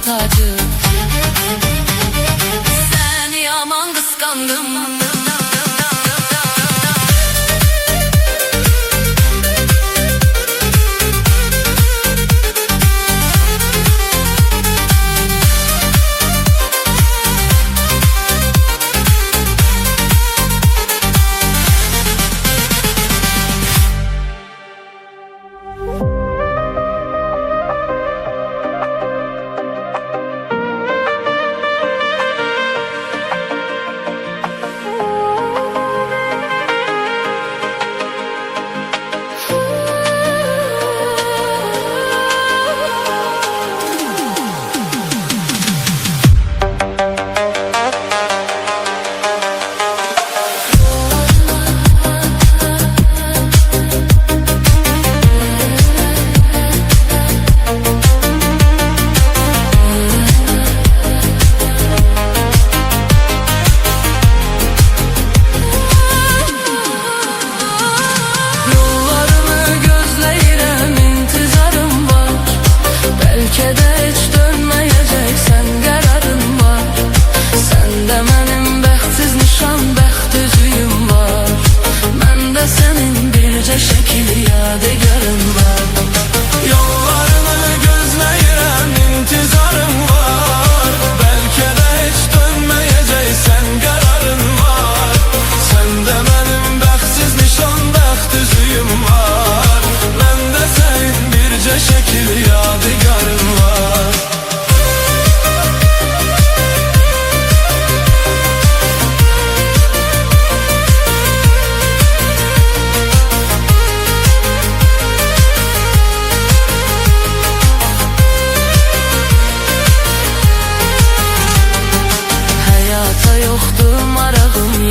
tacı. Seni yaman kıskandım.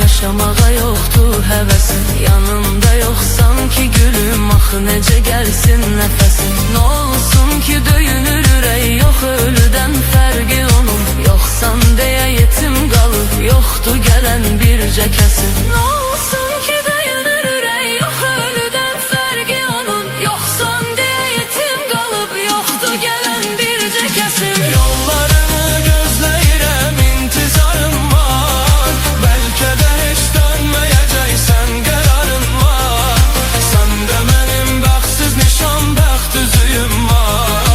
Yaşamağa yoktu həvəsim, yanımda yoxsan ki gülüm, axı necə gəlsin nəfəsim. Nə olsun ki döyünür ürək, yox ölüdən fərqi onun. Yoxsan deyə yetim qalıb, yoxdu gələn bircə kəsim. Nə olsun ki döyünür ürək, yox ölüdən fərqi onun. Yoxsan deyə yetim qalıb, yoxdu gələn bircə kəsim. Yollarını gözləyirəm, intizarım var. Bəlkə də heç dönməyəcəksən, qərarın var. Səndə mənim bəxtsiz nişan, bəxt üzüyüm var.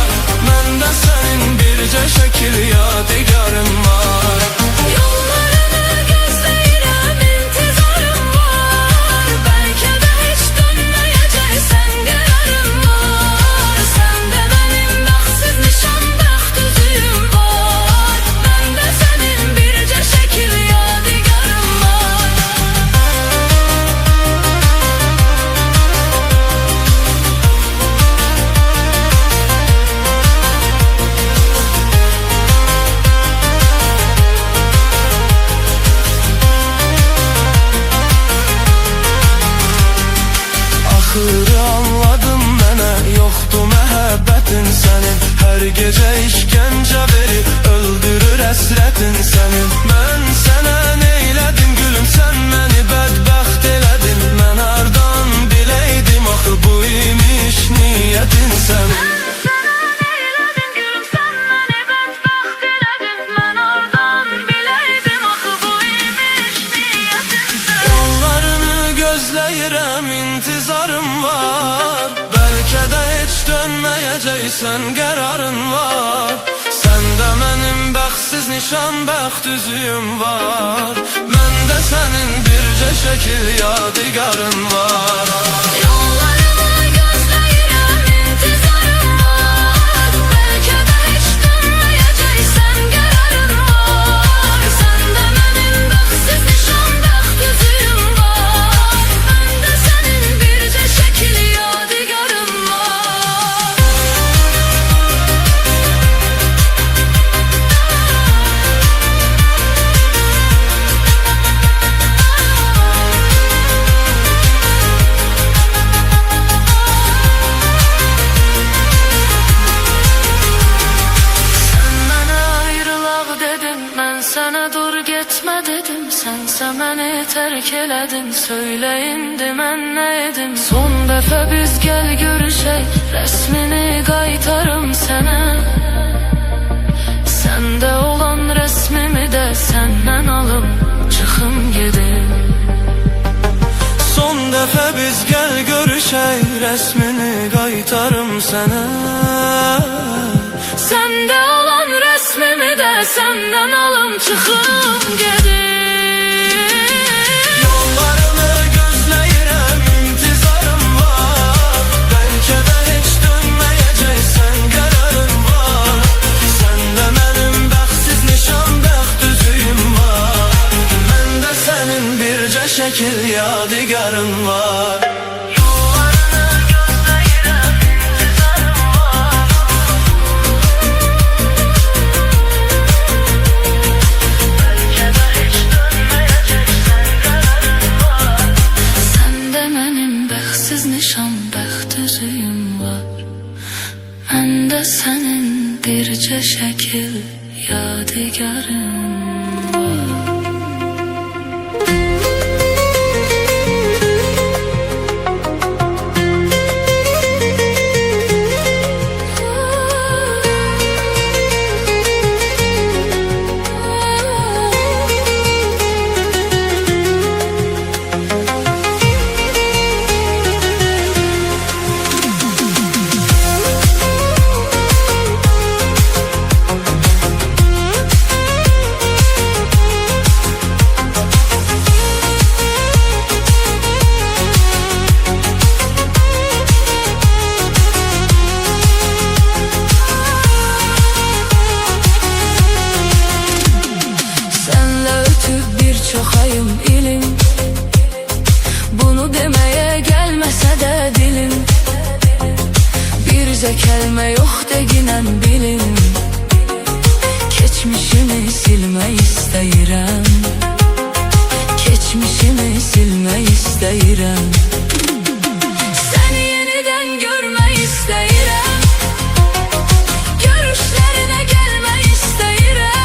Məndə sənin bircə şəkil yadigarım var. Yollarını gözləyirəm, intizarım var. Bəlkə də heç dönməyəcəksən, qərarın var. Səndə mənim bəxtsiz nişan, bəxt üzüyüm var. Məndə sənin bircə şəkil yadigarım var. Axırı anladım mənə, yoxdu məhəbbətin sənin. Hər gecə işgəncə verib, öldürür həsrətin sənin. Mən sənə neylədim gülüm, sən məni bədbəxt elədin. Mən hardan biləydim, axı bu imiş niyyətin sənin. Gözləyirəm, intizarım var. Bəlkə də heç dönməyəcəksən, qərarın var. Səndə mənim bəxtsiz nişan, bəxt üzüyüm var. Məndə sənin bircə şəkil yadigarın var. Yollarını gözləyirəm, intizarım var. Bəlkə də heç dönməyəcəksən, qərarın var. Səndə mənim bəxtsiz nişan, bəxt üzüyüm var. Məndə sənin bircə şəkil yadigarım var. Sən mənə ayrılaq dedin, mən sənə dur getmə dedim. Sənsə məni tərk elədin, söylə indi mən nə edim. Son dəfə biz gəl görüşək, rəsmini qaytarım sənə. alım, çıxım gedim. Son dəfə biz gəl görüşək, rəsmini qaytarım sənə. Səndə olan rəsmimi də səndən alım, çıxım gedim. Yollarını gözləyirəm, intizarım var. Bəlkə də heç dönməyəcəksən, qərarım var. Səndə mənim bəxtsiz nişan, bəxt üzüyüm var. Məndə sənin bircə şəkil yadigarın var. Məndə sənin bircə şəkil yadigarın var. Çoxayım ilim, bunu deməyə gəlməsə də dilim. Bircə kəlmə yox deginən bilim. Keçmişimi silmək istəyirəm, keçmişimi silmək istəyirəm. Səni yenidən görmək istəyirəm, görüşlərinə gəlmək istəyirəm.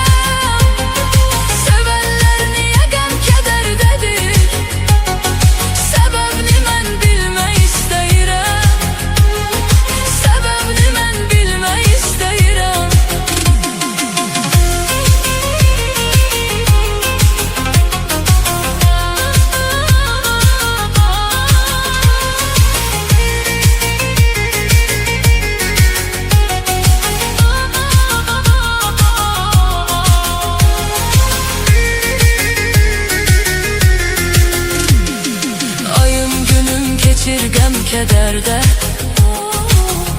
Geçirgəm kədərdə,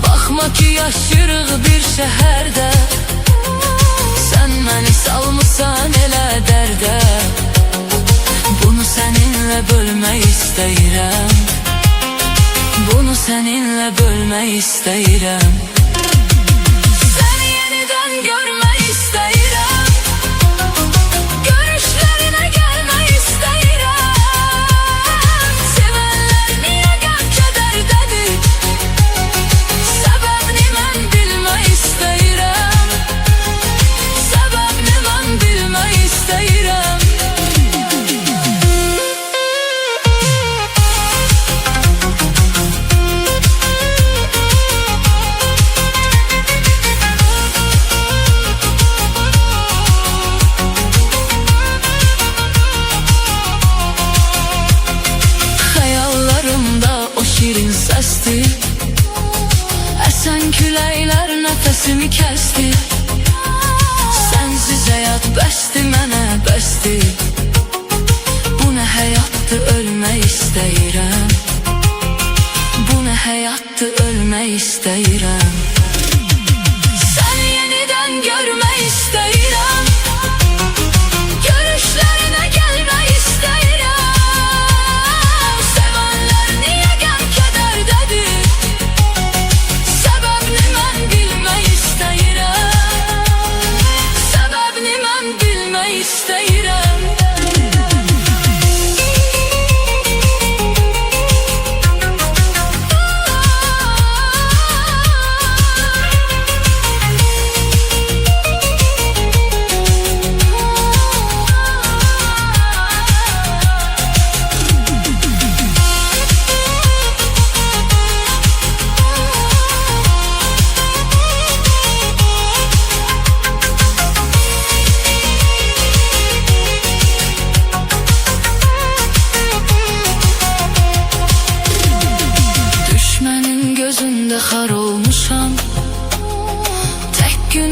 baxma ki yaşırıq bir şəhərdə. Sən məni salmısan elə dərdə, bunu səninlə bölmək istəyirəm, bunu səninlə bölmək istəyirəm. Səni yenidən görmək istəyirəm, görüşlərinə gəlmək istəyirəm. Şirin səsdir, əsən küləklər nəfəsimi kəsdir. Sənsiz həyat bəsdir, mənə bəsdir. Bu nə həyatdır, ölmək istəyirəm, bu nə həyatdır, ölmək istəyirəm. Səni yenidən görmək istəyirəm, görüşlərinə gəlmək istəyirəm.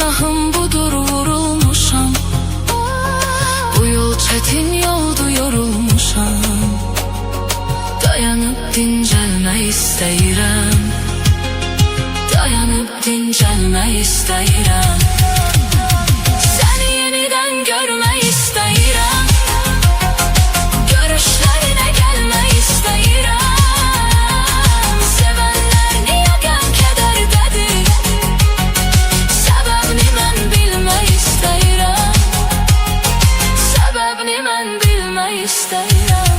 günahım budur, vurulmuşam. Bu yol çetin yoldu, yorulmuşam. Dayanıp dincəlmək istəyirəm, dayanıp dincəlmək istəyirəm. Səni yenidən görmək istəyirəm, görüşlərinə gəlmək istəyirəm. Sevənlər niyə qəm-kədərdədir, səbəbini mən bilmək istəyirəm, səbəbini mən bilmək istəyirəm.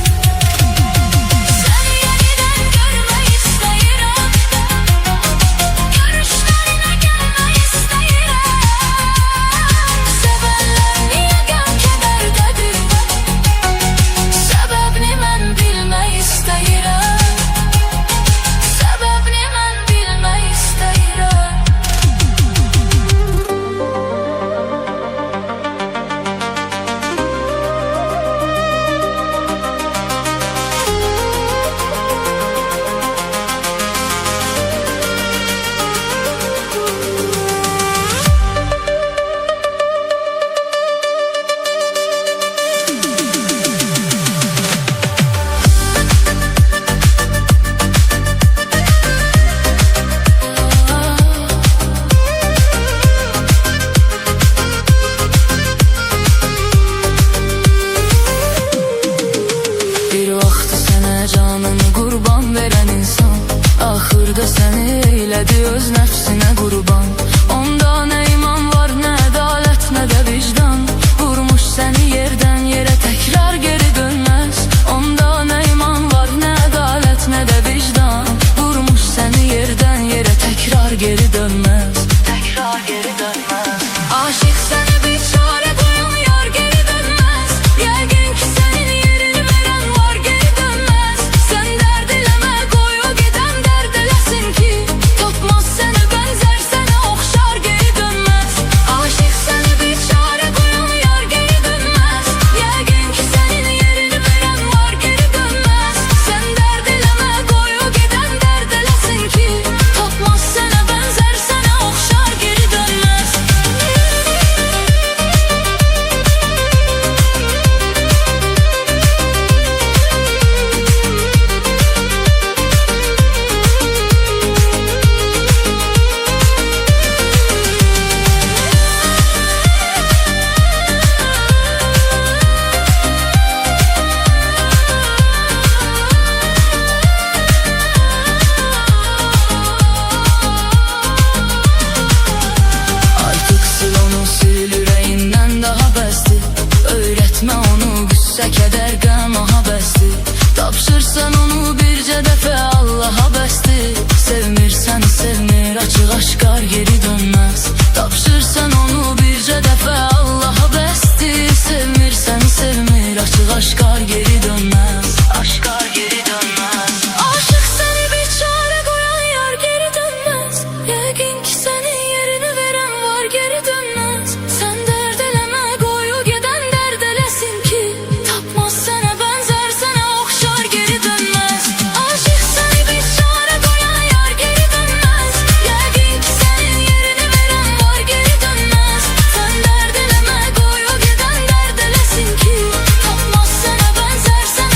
Canını qurban verən insan axırda səni eylədi öz nəfsinə qurban. Onda nə iman var, nə ədalət, nə də vicdan. Vurmuş səni yerdən yerə, təkrar geri dönməz. Onda nə iman var, nə ədalət, nə də vicdan. Vurmuş səni yerdən yerə, təkrar geri dönməz, təkrar geri dönməz. Aşıq səni bir çarə qoyan yar geri dönməz. Yəqin ki sənin yerini verən var, geri dönməz. Sən dərd eləmə, qoy o gedən dərd eləsin ki, tapmaz sənə bənzər, sənə oxşar, geri dönməz. Aşıq səni bir çarə qoyan yar geri dönməz. Yəqin ki sənin yerini verən var, geri dönməz. Sən dərd eləmə, qoy o gedən dərd eləsin ki, tapmaz sənə bənzər, sənə oxşar, geri dönməz. Artık sil onu, sil yüreğinden daha bəsdir. Öyrətmə onu qüssə, kədər, qəm, aha bəsdir. Tapşırsan onu bircə dəfə Allaha bəsdir. Sevmirsən sevmir, açıq aşkar geri dönməz. Tapşırsan onu bircə dəfə Allaha bəsdir. Sevmirsən sevmir, açıq aşkar geri dönməz, aşkar geri dönməz. Aşıq səni bir çarə qoyan yar geri dönməz. Yəqin ki sənin yerini verən var, geri dönməz. Sən dərd eləmə, qoy o gedən dərd eləsin ki, tapmaz sənə bənzər, sənə oxşar, geri dönməz. Aşıq səni bir çarə qoyan yar geri dönməz. Yəqin ki sənin yerini verən var, geri dönməz. Sən dərd eləmə, qoy o gedən dərd eləsin ki, tapmaz sənə bənzər, sənə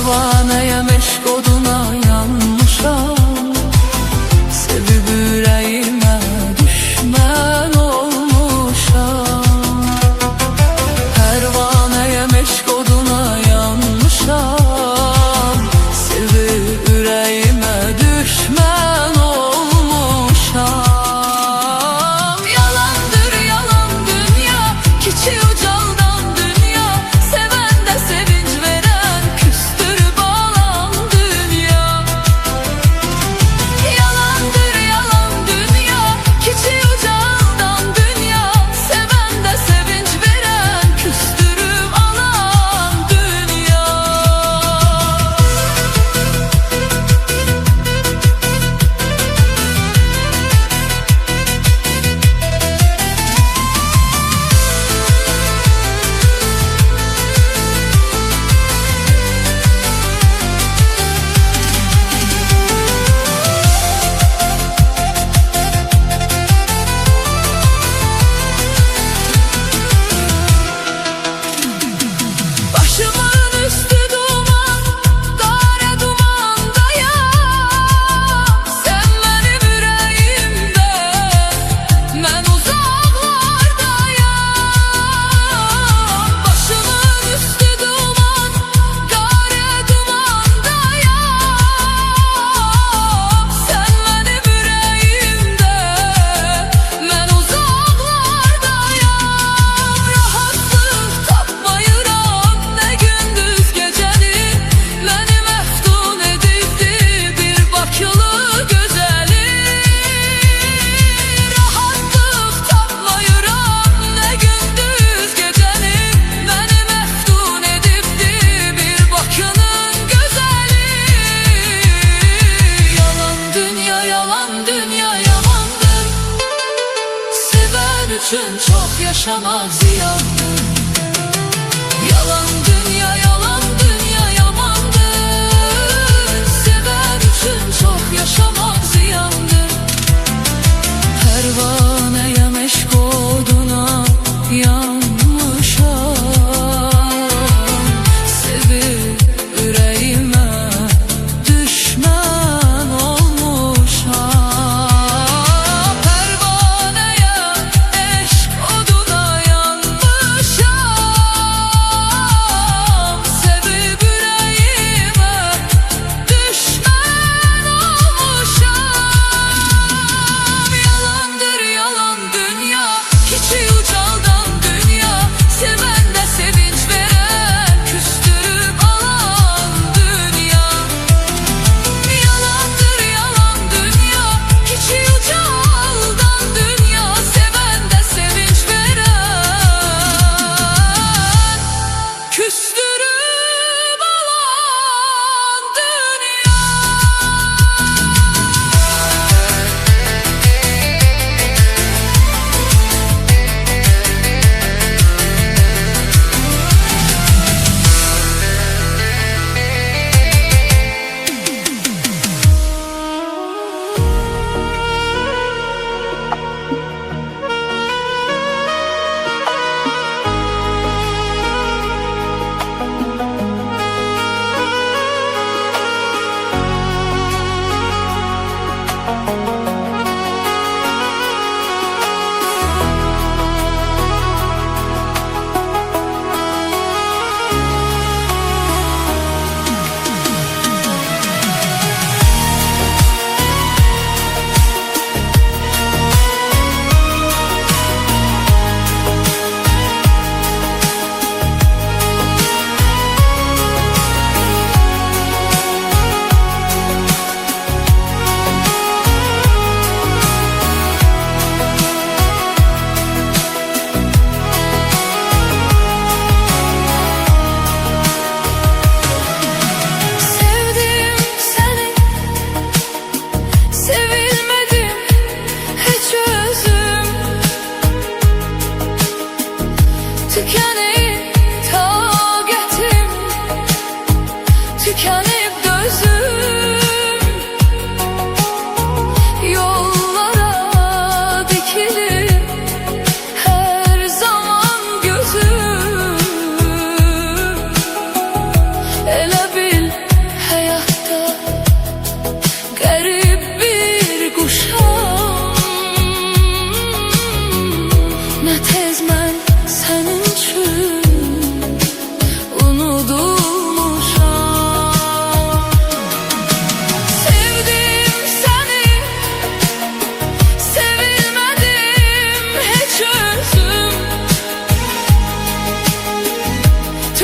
Pervaneye meşk oduna yanmışam, sevib ürəyimə düşmən olmuşam. Pervaneye meşk oduna yanmışam, sevib ürəyimə düşmən olmuşam. Yalandır yalan dünya, kiçik ucaldan dünya, sevende sevinç veren küstürüp alan dünya. Yalandır yalan dünya, kiçik ucaldan dünya, sevende sevinç veren küstürüp alan dünya. Başımın üstü duman, kara dumandayam. Sen benim yüreğimde, ben uzaklardayam. Başımın üstü duman, kara dumandayam. Sen benim yüreğimde, ben uzaklardayam. Rahatlık tapmayıram ne gündüz geceni, beni meftun edildi bir bakılı gözeli. Rahatlık tapmayıram ne gündüz geceni, beni meftun edildi bir bakının gözeli. Yalan dünya yamandır, seven için çok yaşamak ziyandır. Yalan dünya yamandır, seven için çok yaşamak ziyandır. Pervaneye meşk oduna yanmışam, sevib ürəyimə düşmən olmuşam. Pervaneye eşk oduna yanmışam,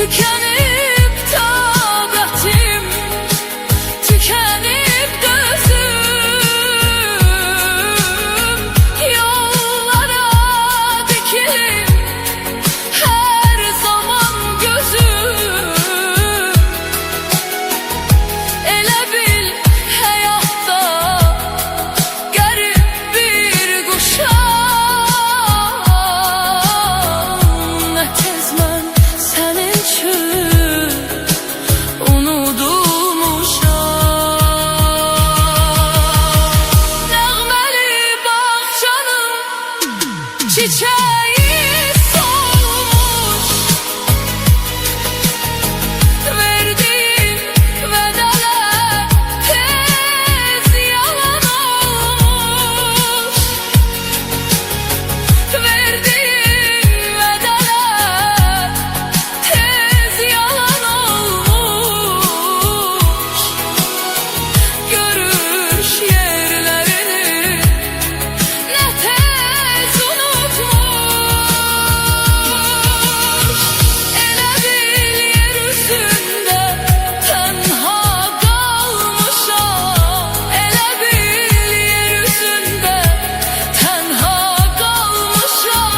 tükenip taqətim, tükenip gözüm, yollara dikilim her zaman gözüm. Elə bil həyatda qərib bir quşam, nə tez mən sənin üçün unudulmuşam. Nəğməli bağçanın çiçeği solmuş, verdiğin vədalar tez yalan olmuş, verdiğin vədalar tez yalan olmuş. Görüş yerlerini ne tez unutmuş. Elə bil yer üzündə tənha qalmışam, elə bil yer üzündə tənha qalmışam.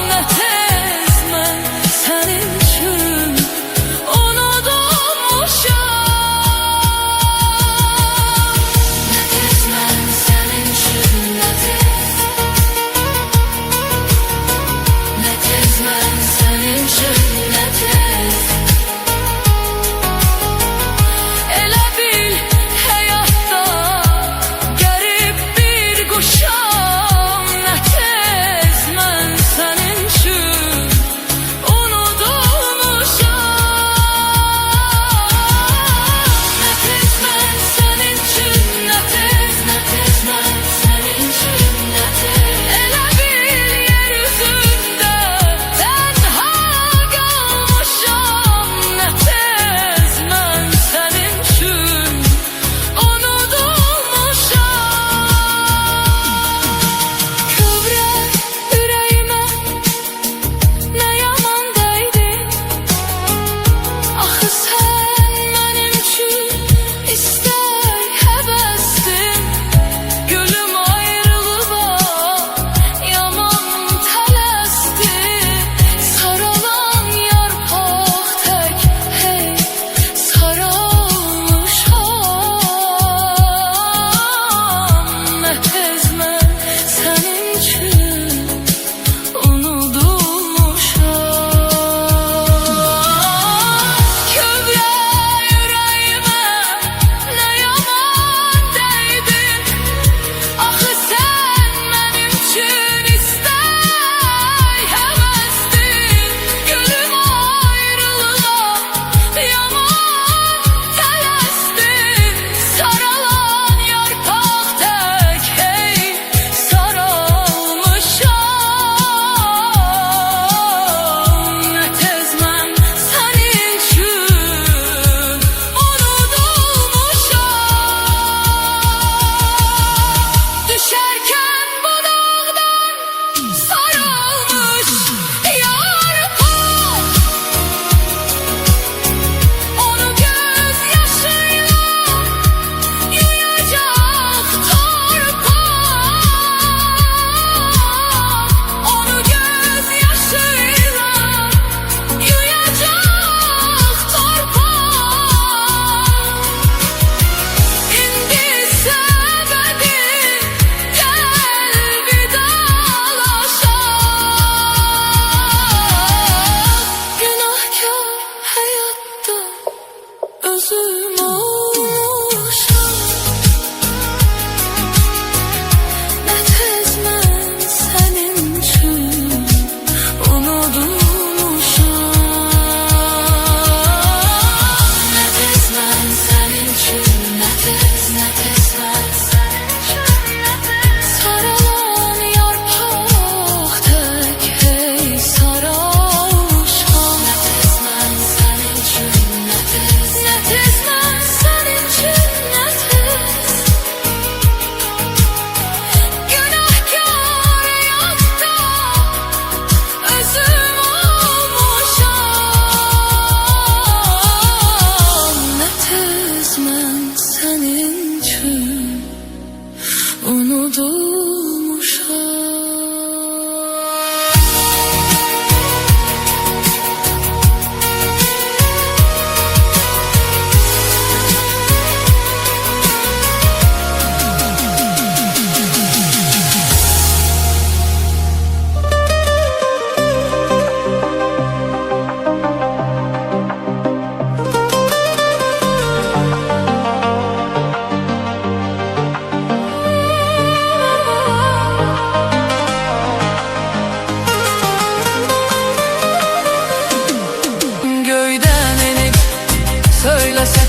Nə tez mən sənin üçün unudulmuşam. Nə tez mən sənin üçün, nə tez, nə tez mən sənin üçün, nə tez. Elə bil həyatda qərib bir quşam, nə tez mən sənin üçün unudulmuşam. Nə tez mən sənin üçün, nə tez, nə tez mən sənin üçün, nə tez. Elə bil yer üzündə tənha qalmışam, nə tez mən sənin üçün unudulmuşam. Kövrək ürəyimə nə yaman dəydin, axı sən mənim üçün istək həvəsdin. Gülüm ayrılığa yaman tələsdin, saralan yarpaq tək hey saralmışam. Nə tez mən sənin üçün unudulmuşam. Kövrək ürəyimə nə yaman dəydin, axı sən mənim üçün istək həvəsdin. Gülüm ayrılığa yaman tələsdin, saralan yarpaq tək hey saralmışam. Nə tez mən sənin üçün unudulmuşam. Düşərkən bu dağdan sarılmış yarpaq, onu göz yaşıyla yuyacak torpaq, onu göz yaşıyla yuyacak torpaq. İndi səbəbi gəl vidalaşaq. Günahkar həyatda özüm olmuşam. Nə tez mən sənin üçün unudulmuşam. Nə tez mən sənin üçün, nə tez, nə tez mən sənin üçün, nə tez. Saralan yarpaq tək hey saralmışam. Nə tez mən sənin üçün, nə tez, nə tez mən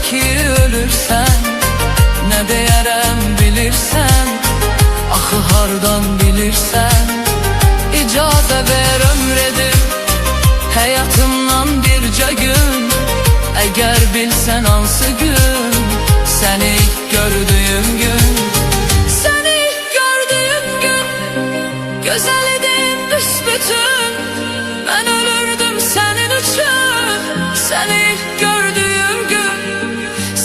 ki ölürsən, nə deyərəm bilirsən, axı hardan bilirsən. İcazə ver ömr edim həyatımdan bircə gün, əgər bilsən hansı gün, səni ilk gördüyüm gün. Səni ilk gördüyüm gün, gözəl idin büsbütün, mən ölürdüm sənin üçün. Səni ilk gördüyüm gün,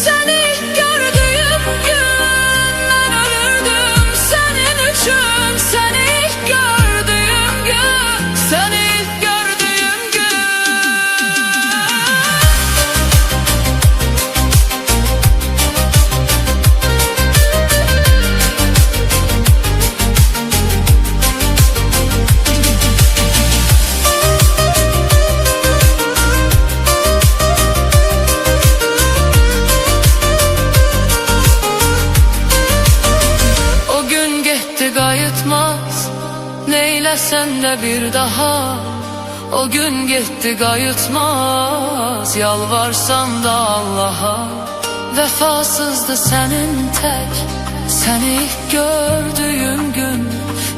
səni ilk gördüyüm gün, mən ölürdüm sənin üçün. Səni ilk gördüyüm gün, səni ilk gördüyüm gün. Qayıtmaz, neyləsən də bir daha. O gün getdi qayıtmaz, yalvarsan da Allaha. Vəfasızdı sənin tək, səni ilk gördüyüm gün,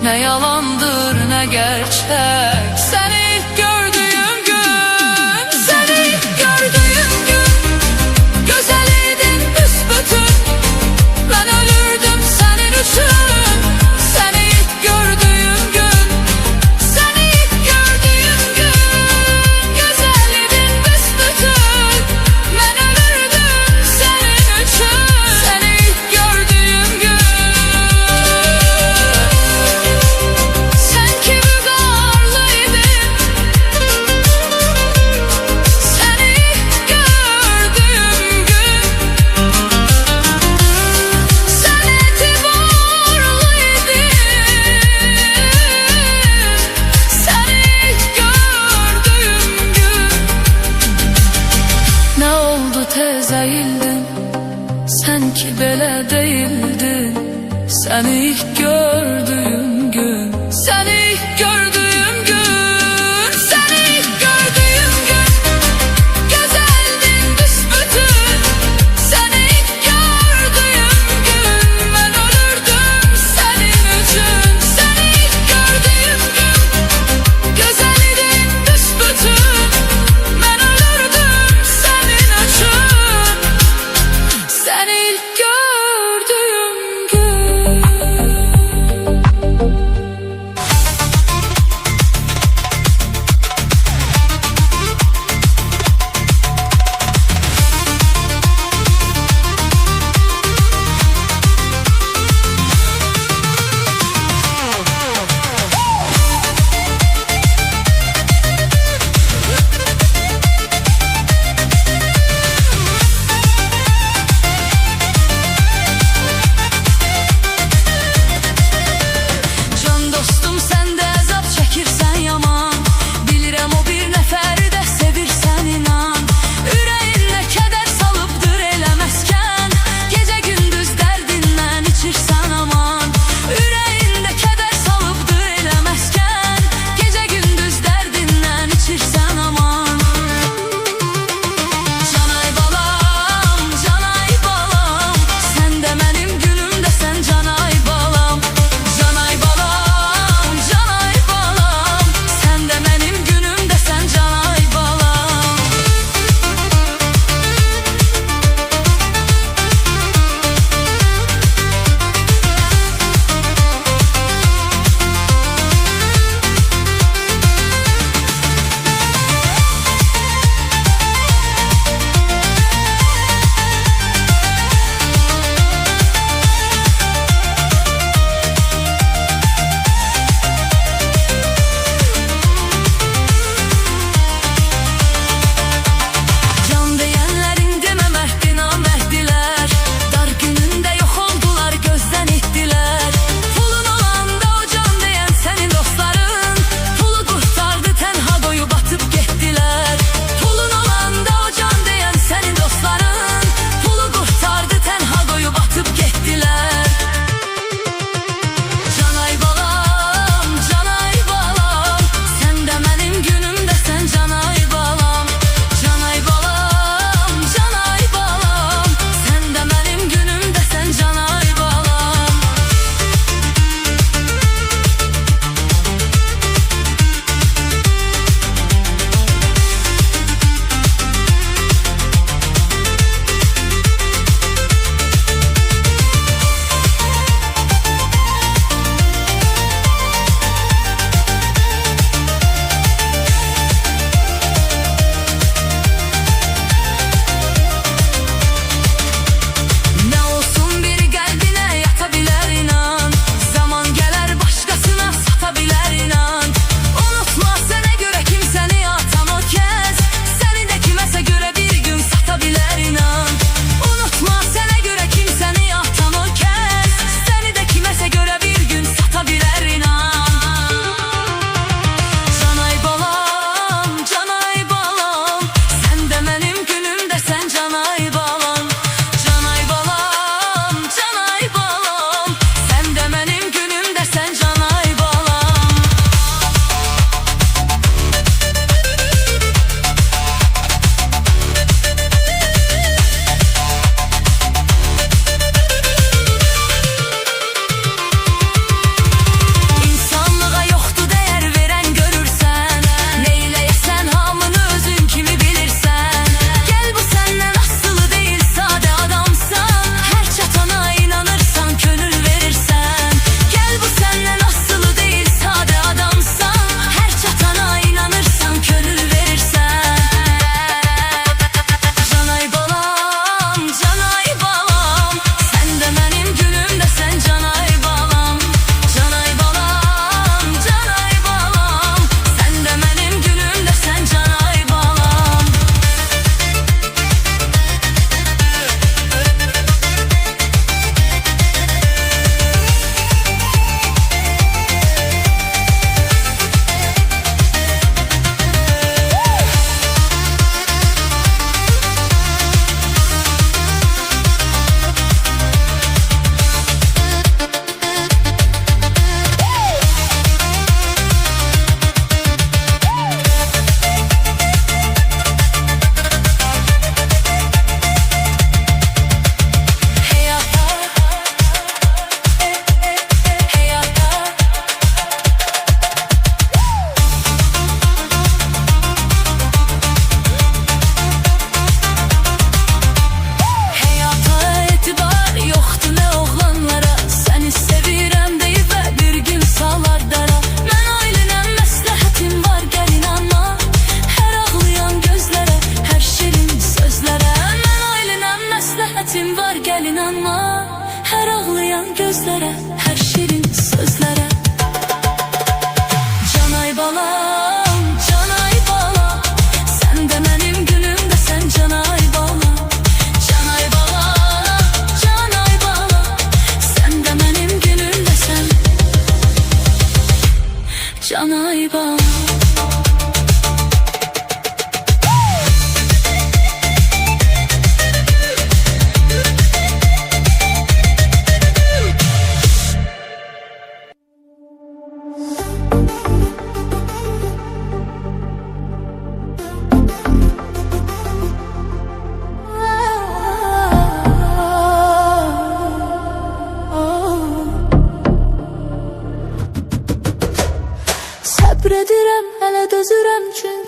nə yalandır nə gerçək. Səni ilk gördüyüm gün, səni ilk gördüyüm gün, gözəl idin büsbütün, mən ölürdüm sənin üçün. Tez əyildin, sən ki belə deyildin. Səni ilk gördüyüm gün, səni ilk gördüyüm gün, səni ilk gördüyüm gün, gözəldin büsbütün, səni ilk gördüyüm gün, mən ölürdüm sənin üçün. Səni ilk gördüyüm gün, gözəl idin büsbütün, mən ölürdüm sənin üçün. Səni ilk gördüyüm gün.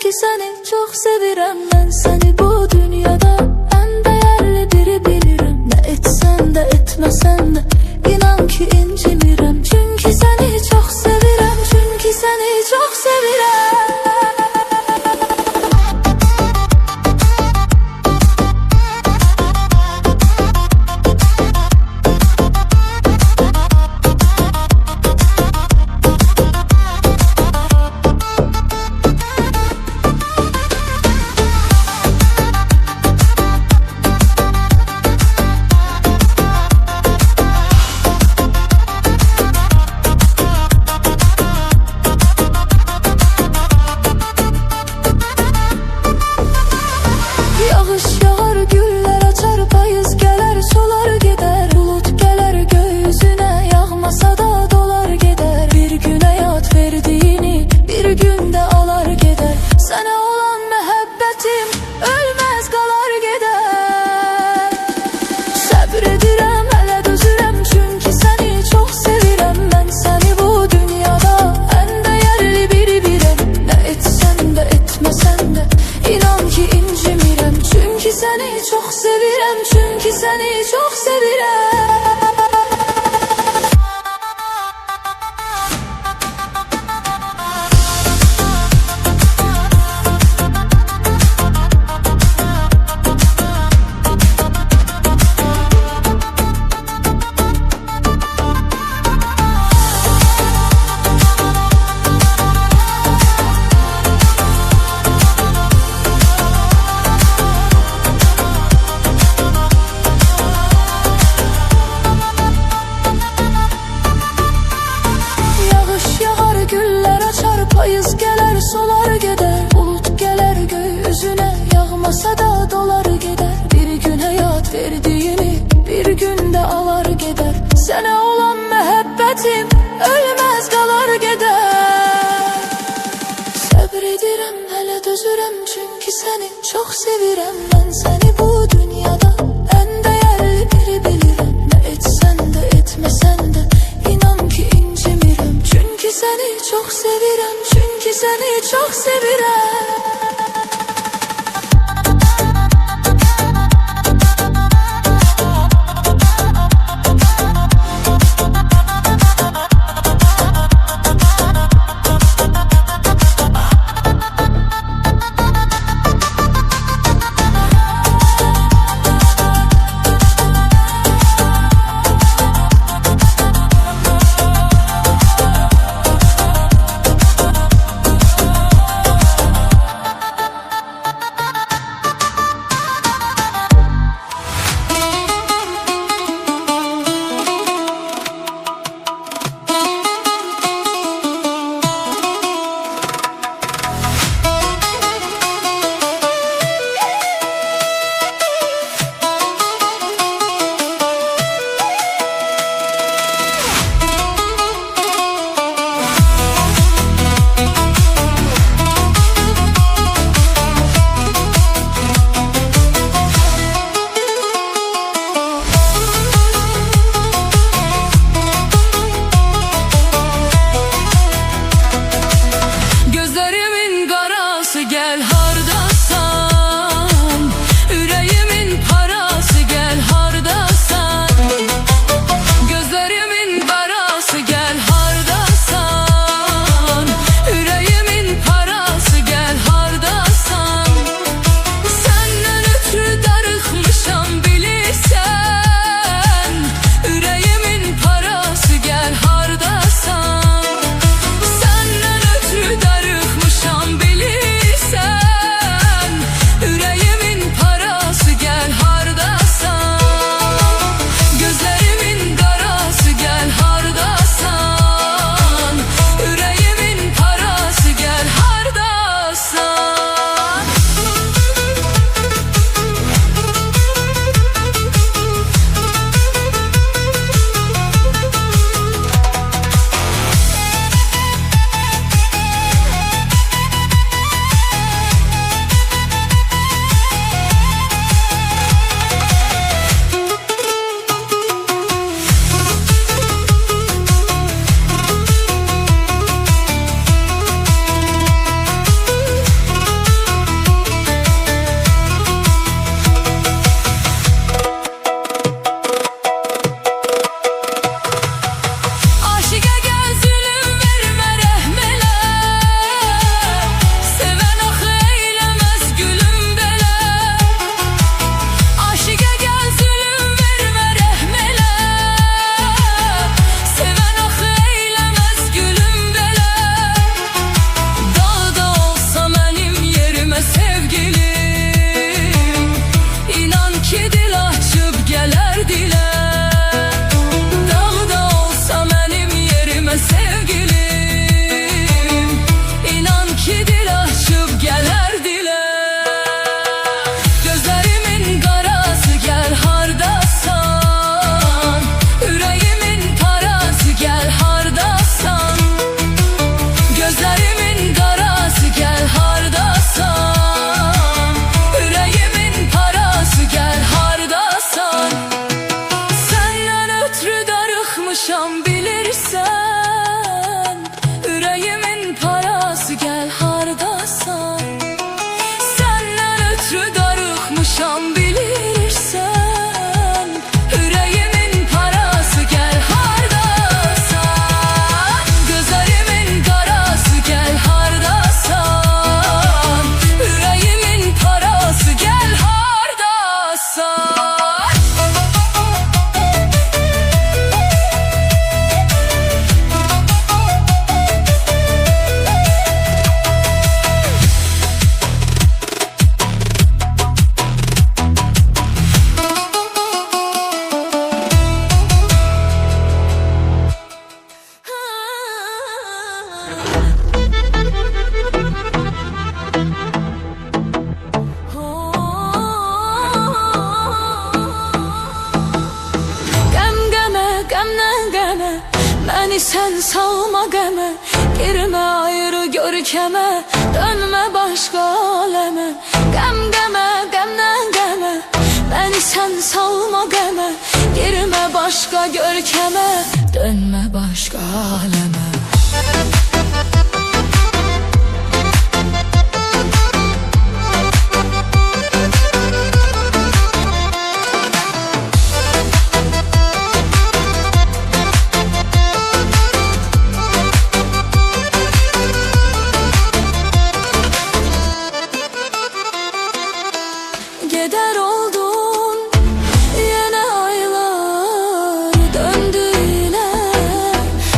Çünkü seni çok sevirəm ben, seni bu dünyada en değerli biri bilirim. Ne etsen de etmesen de inan ki incimirəm. Çünkü seni çok sevirəm, çünkü seni çok sevirəm. Yağış yağar, güller açar, payız gelir, solar gider. Bulut gelir göğsüne, yağmasa da dolar gider. Bir gün hayat verdiğini bir günde alar gider. Sana olan muhabbetim ölmez kalar gider. Sabredirəm, hələ dözürəm, çünkü seni çok sevirəm. Ben seni bu dünyada en değerli biri bilirəm. Ne etsen de etmesen de inan ki incimirəm. Çünkü seni çok sevirəm, çünkü seni çok sevirəm. Payız gelir, solar gider. Bulut gelir göğsüne, yağmasa da dolar gider. Bir gün hayat verdiğini bir günde alar gider. Sana olan muhabbetim ölmez kalar gider. Sabredirəm, hələ dözürəm, çünkü seni çok sevirəm. Ben seni bu dünyada en değerli biri bilirəm. Ne etsen de etmesen de inan ki incimirəm. Çünkü seni çok sevirəm, çünkü seni çok sevirəm. akşam bilirsen, yüreğimin parası gel hardasan, gözlerimin karası gel hardasan, yüreğimin parası gel hardasan. Beni sen salma geme, girme ayrı görkeme, dönme başka aleme. Gem deme, gemden geme, beni sen salma geme, girme başka görkeme, dönme başka aleme. Geder oldun yine aylar döndü yine,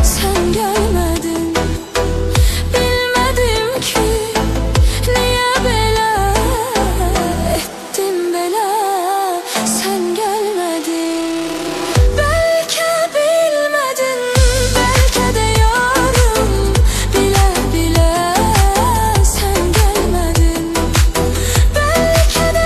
sen gelmedin. Bilmedim ki niye böyle ettin böyle, sen gelmedin. Belki bilmedin, belki de yarım, bile bile sen gelmedin. Belki de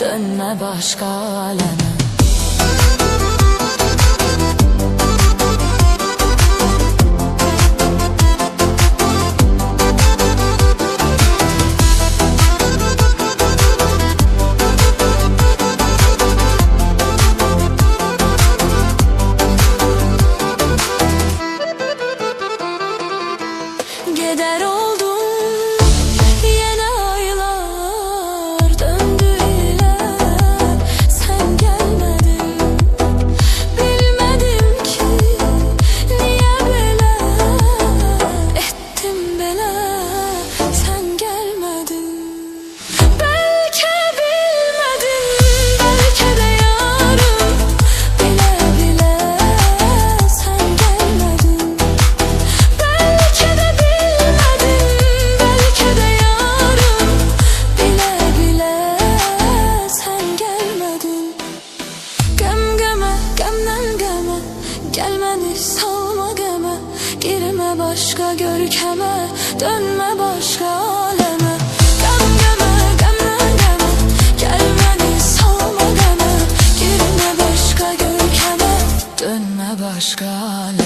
dönme başka aleme. Geder oldun yine aylar döndü yine, sen gelmedin. Bilmedim ki niye böyle ettim böyle, sen gelmedin. Belki bilmedin, belki de yarım, bile bile sen gelmedin. Belki de gelmeni salma geme, girme başka görkeme, dönme başka aleme. Gem geme, gemden geme, gelmeni salma geme, girme başka görkeme, dönme başka aleme.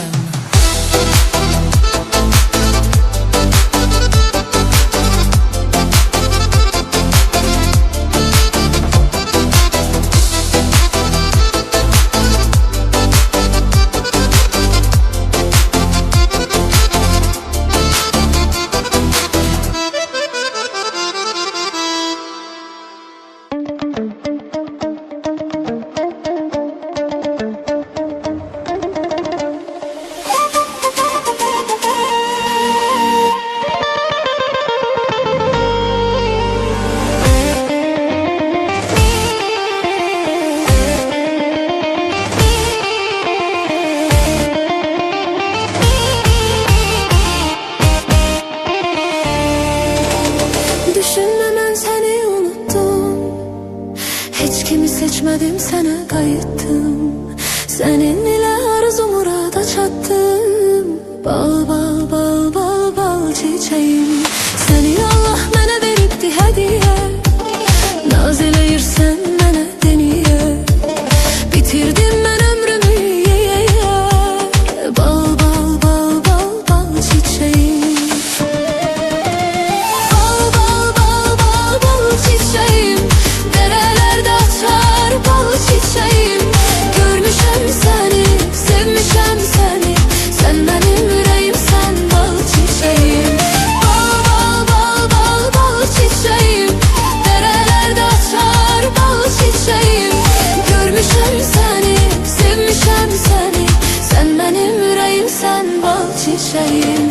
seni. Sen benim ürəyim, sən bal çiçeğim. Bal bal bal bal bal çiçeğim. Derelerde açar bal çiçeğim. Görmüşəm seni, sevmişəm seni. Sen benim ürəyim, sən bal çiçeğim.